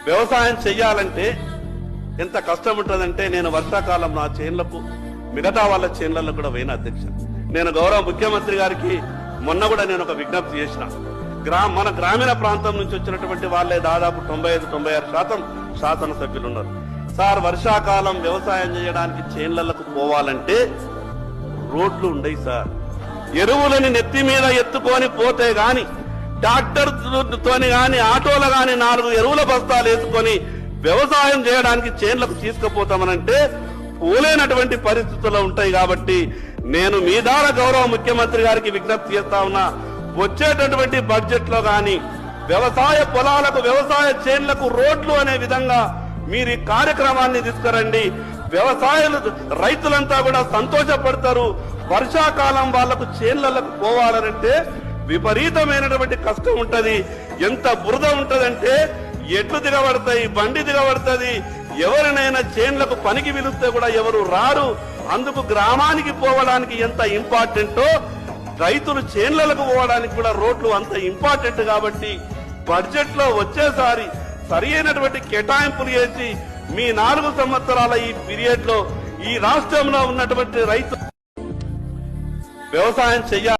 వ్యవసాయం చెయ్యాలంటే ఎంత కష్టం ఉంటుందంటే నేను వర్షాకాలం నా చేన్లకు మిగతా వాళ్ళ చేన్లలో కూడా పోయిన అధ్యక్ష. నేను గౌరవ ముఖ్యమంత్రి గారికి మొన్న కూడా నేను ఒక విజ్ఞప్తి చేసిన. మన గ్రామీణ ప్రాంతం నుంచి వచ్చినటువంటి వాళ్ళే దాదాపు 95-96% శాసనసభ్యులు ఉన్నారు. సార్, వర్షాకాలం వ్యవసాయం చేయడానికి చేన్లకు పోవాలంటే రోడ్లు ఉండయి సార్. ఎరువులని నెత్తి మీద ఎత్తుకొని పోతే గాని, ట్రాక్టర్ తోని గాని, ఆటోలు గాని 4 ఎరువుల బస్తాలు వేసుకొని వ్యవసాయం చేయడానికి చేన్లకు తీసుకుపోతామనంటే పోలేనటువంటి పరిస్థితులు ఉంటాయి. కాబట్టి నేను మీ ద్వారా గౌరవ ముఖ్యమంత్రి గారికి విజ్ఞప్తి చేస్తా ఉన్నా, వచ్చేటటువంటి బడ్జెట్ లో గాని వ్యవసాయ పొలాలకు, వ్యవసాయ చేన్లకు రోడ్లు అనే విధంగా మీరు ఈ కార్యక్రమాన్ని తీసుకురండి. రైతులంతా కూడా సంతోషపడతారు. వర్షాకాలం వాళ్లకు చేన్లకు పోవాలనంటే విపరీతమైనటువంటి కష్టం ఉంటది. ఎంత బురద ఉంటదంటే ఎట్లు దిగబడతాయి, బండి దిగబడుతుంది. ఎవరినైనా చేన్లకు పనికి పిలిస్తే కూడా ఎవరు రారు. అందుకు గ్రామానికి పోవడానికి ఎంత ఇంపార్టెంటో రైతులు చేన్లకు పోవడానికి కూడా రోడ్లు అంత ఇంపార్టెంట్. కాబట్టి బడ్జెట్ లో వచ్చేసారి సరి అయినటువంటి కేటాయింపులు చేసి మీ 4 సంవత్సరాల ఈ పీరియడ్ లో ఈ రాష్ట్రంలో ఉన్నటువంటి రైతు వ్యవసాయం చెయ్యాలి.